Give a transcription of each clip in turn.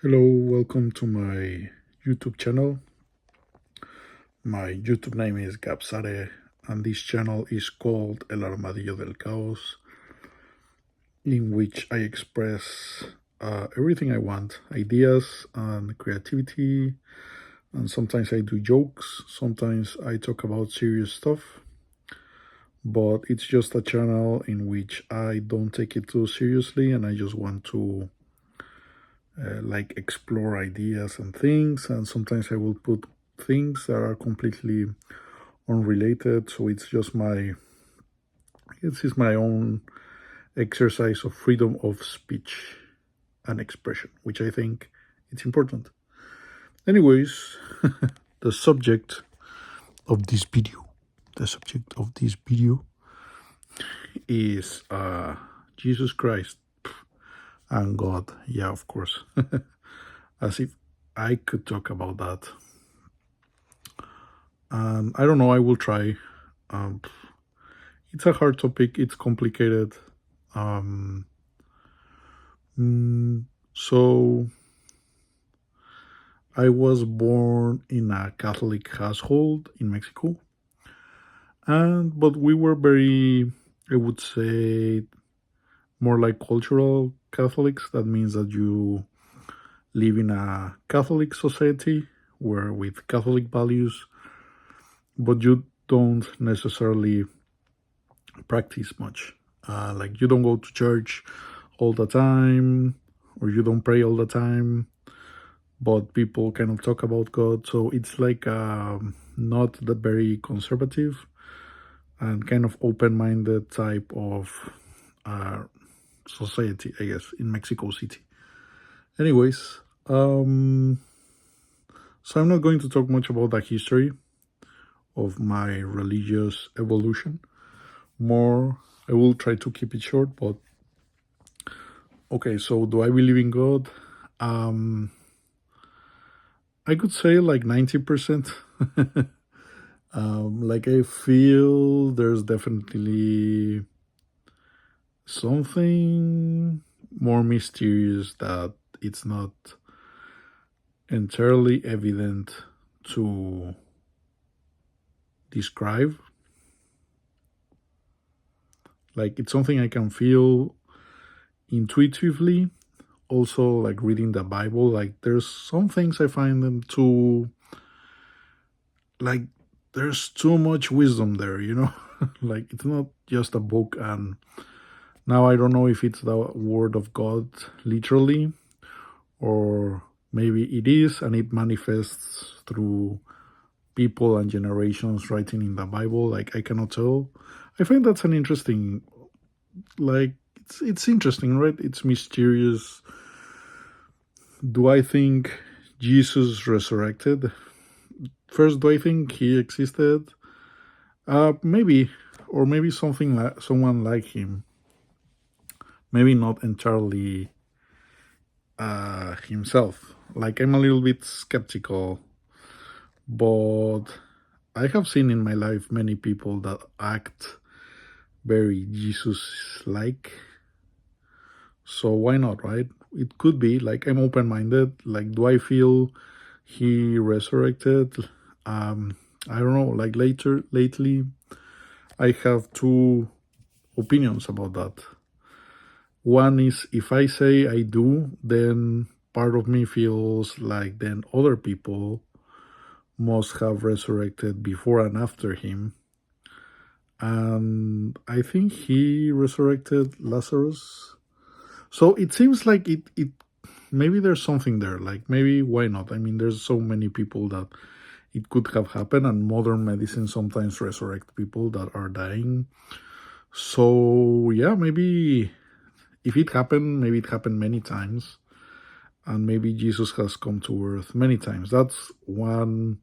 Hello, welcome to my YouTube channel. My YouTube name is Gabsare, and this channel is called El Armadillo del Caos, in which I express everything I want, ideas and creativity, and sometimes I do jokes, sometimes I talk about serious stuff, but it's just a channel in which I don't take it too seriously and I just want to explore ideas and things, and sometimes I will put things that are completely unrelated. So this is my own exercise of freedom of speech and expression, which I think it's important. Anyways, the subject of this video, the subject of this video is Jesus Christ and God. Yeah, of course. As if I could talk about that. And I don't know, I will try. Um, it's a hard topic, it's complicated. Um, so, I was born in a Catholic household in Mexico, but we were very, I would say, more like cultural Catholics. That means that you live in a Catholic society where with Catholic values, but you don't necessarily practice much. Like you don't go to church all the time, or you don't pray all the time, but people kind of talk about God. So it's like not the very conservative and kind of open-minded type of uh, society, I guess, in Mexico City. Anyways, so I'm not going to talk much about the history of my religious evolution. More, I will try to keep it short, but okay, so do I believe in God? I could say like 90%. Like I feel there's definitely something more mysterious that it's not entirely evident to describe. Like it's something I can feel intuitively. Also, like reading the Bible, like there's some things I find them too, like there's too much wisdom there, you know? Like it's not just a book, and now I don't know if it's the word of God literally, or maybe it is and it manifests through people and generations writing in the Bible. Like I cannot tell. I find that's an interesting, like it's interesting, right? It's mysterious. Do I think Jesus resurrected? First, do I think he existed? Maybe, or maybe something like someone like him. Maybe not entirely himself. Like I'm a little bit skeptical, but I have seen in my life many people that act very Jesus-like. So why not, right? It could be like I'm open-minded. Like, do I feel he resurrected? I don't know. Like lately, I have two opinions about that. One is if I say I do, then part of me feels like then other people must have resurrected before and after him. And I think he resurrected Lazarus. So it seems like it maybe there's something there. Like maybe why not? I mean, there's so many people that it could have happened, and modern medicine sometimes resurrect people that are dying. So yeah, maybe if it happened, maybe it happened many times, and maybe Jesus has come to earth many times. That's one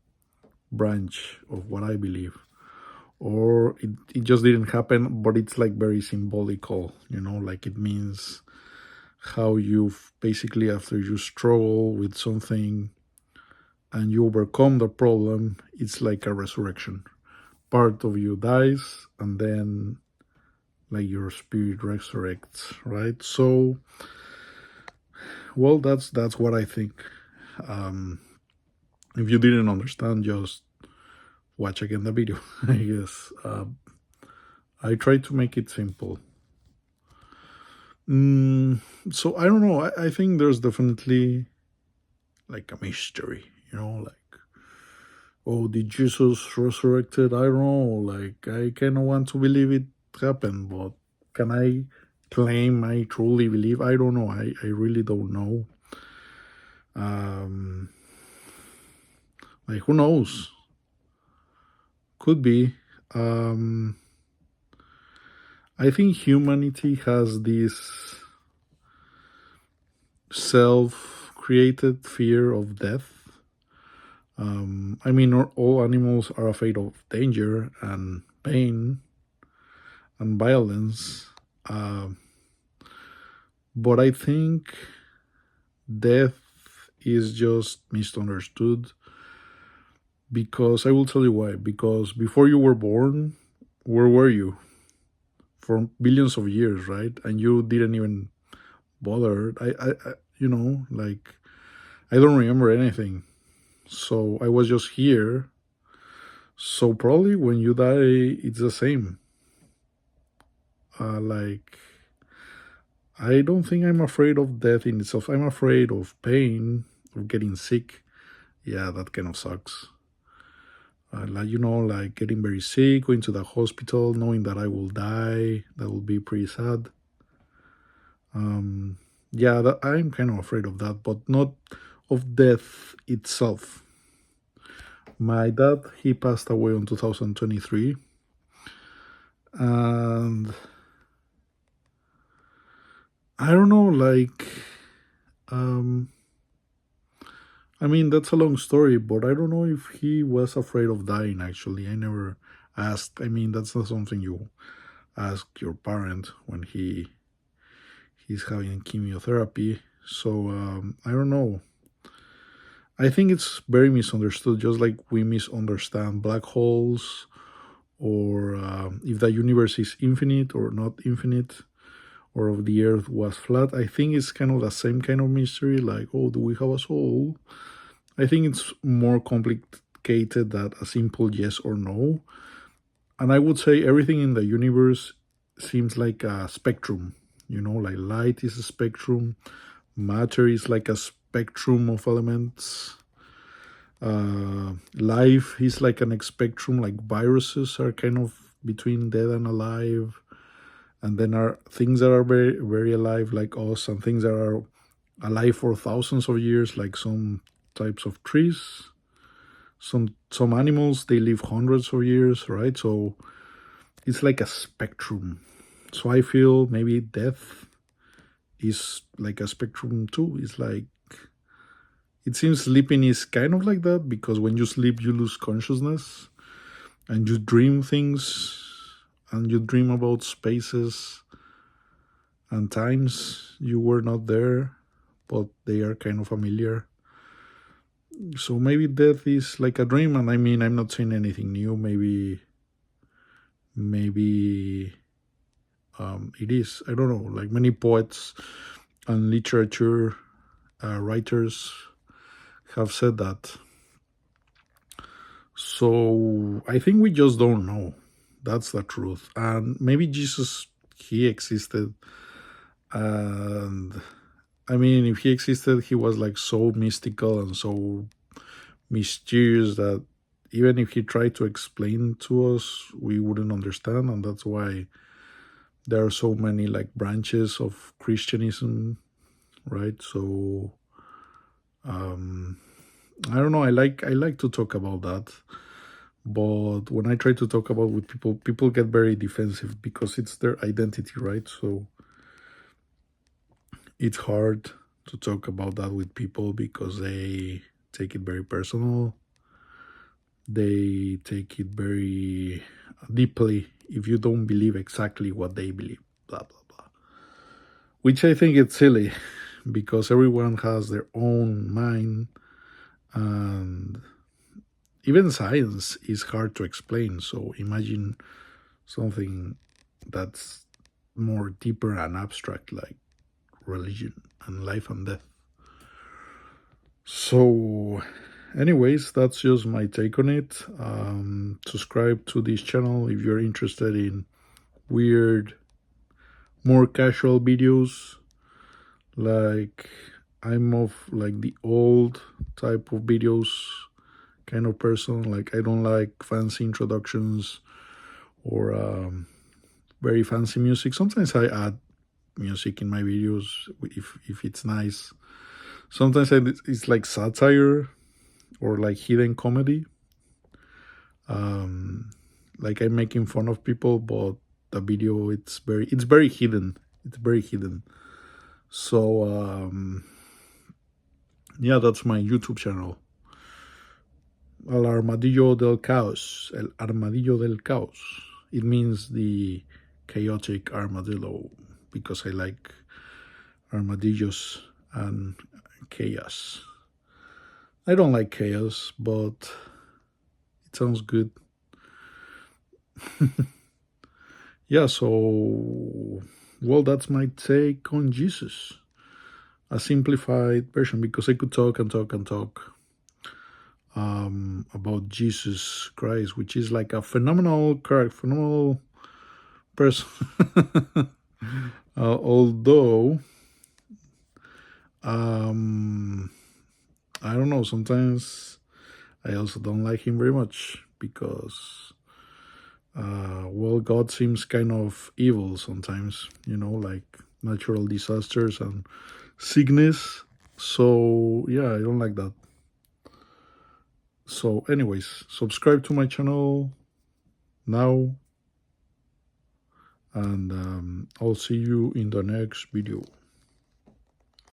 branch of what I believe. Or it just didn't happen, but it's like very symbolical, you know, like it means how you've basically, after you struggle with something and you overcome the problem, it's like a resurrection. Part of you dies, and then like your spirit resurrects, right? So well, that's what I think. Um, if you didn't understand, just watch again the video. I guess I try to make it simple. Mm, so I don't know. I think there's definitely like a mystery, like, oh, did Jesus resurrected? I don't know. Like, I kind of want to believe it happened, but can I claim I truly believe? I don't know. I really don't know. Um, like, who knows? Could be. Um, I think humanity has this self created fear of death. I mean, all animals are afraid of danger and pain and violence. Um, but I think death is just misunderstood because I will tell you why. Because before you were born, where were you? For billions of years, right? And you didn't even bother. Like, I don't remember anything. So I was just here. So probably when you die, it's the same. Like, I don't think I'm afraid of death in itself. I'm afraid of pain, of getting sick. Yeah, that kind of sucks. Like getting very sick, going to the hospital, knowing that I will die. That will be pretty sad. Yeah, I'm kind of afraid of that, but not of death itself. My dad, he passed away in 2023, and I don't know, like, um, I mean, that's a long story, but I don't know if he was afraid of dying, actually. I never asked. I mean, that's not something you ask your parent when he's having chemotherapy. So, I don't know. I think it's very misunderstood, just like we misunderstand black holes or if the universe is infinite or not infinite, or if the earth was flat. I think it's kind of the same kind of mystery, like, oh, do we have a soul? I think it's more complicated than a simple yes or no. And I would say everything in the universe seems like a spectrum. Like light is a spectrum, matter is like a spectrum of elements. Life is like an spectrum, like viruses are kind of between dead and alive. And then are things that are very, very alive, like us, and things that are alive for thousands of years, like some types of trees. Some animals, they live hundreds of years, right? So it's like a spectrum. So I feel maybe death is like a spectrum too. It's like, it seems sleeping is kind of like that, because when you sleep you lose consciousness and you dream things, and you dream about spaces and times you were not there, but they are kind of familiar. So maybe death is like a dream, and I mean, I'm not saying anything new. Maybe it is. I don't know. Like many poets and literature writers have said that. So I think we just don't know. That's the truth. And maybe Jesus, he existed. And I mean, if he existed, he was like so mystical and so mysterious that even if he tried to explain to us, we wouldn't understand. And that's why there are so many like branches of Christianism, right? So I don't know. I like to talk about that, but when I try to talk about with people, people get very defensive because it's their identity, right? So it's hard to talk about that with people because they take it very personal. They take it very deeply if you don't believe exactly what they believe, blah blah blah. Which I think it's silly because everyone has their own mind, and even science is hard to explain. So imagine something that's more deeper and abstract, like religion and life and death. So anyways, that's just my take on it. Subscribe to this channel if you're interested in weird, more casual videos. Like, I'm of like the old type of videos kind of person. Like, I don't like fancy introductions or very fancy music. Sometimes I add music in my videos if it's nice. Sometimes it's like satire or like hidden comedy. Like, I'm making fun of people, but the video it's very hidden. It's very hidden. So yeah, that's my YouTube channel. El Armadillo del Caos. El Armadillo del Caos. It means the chaotic armadillo because I like armadillos and chaos. I don't like chaos, but it sounds good. Yeah, so, well, that's my take on Jesus. A simplified version because I could talk and talk and talk about Jesus Christ, which is like a phenomenal character, phenomenal person. Although, I don't know, sometimes I also don't like him very much because, well, God seems kind of evil sometimes, like natural disasters and sickness. So, yeah, I don't like that. So, anyways, subscribe to my channel now, and I'll see you in the next video.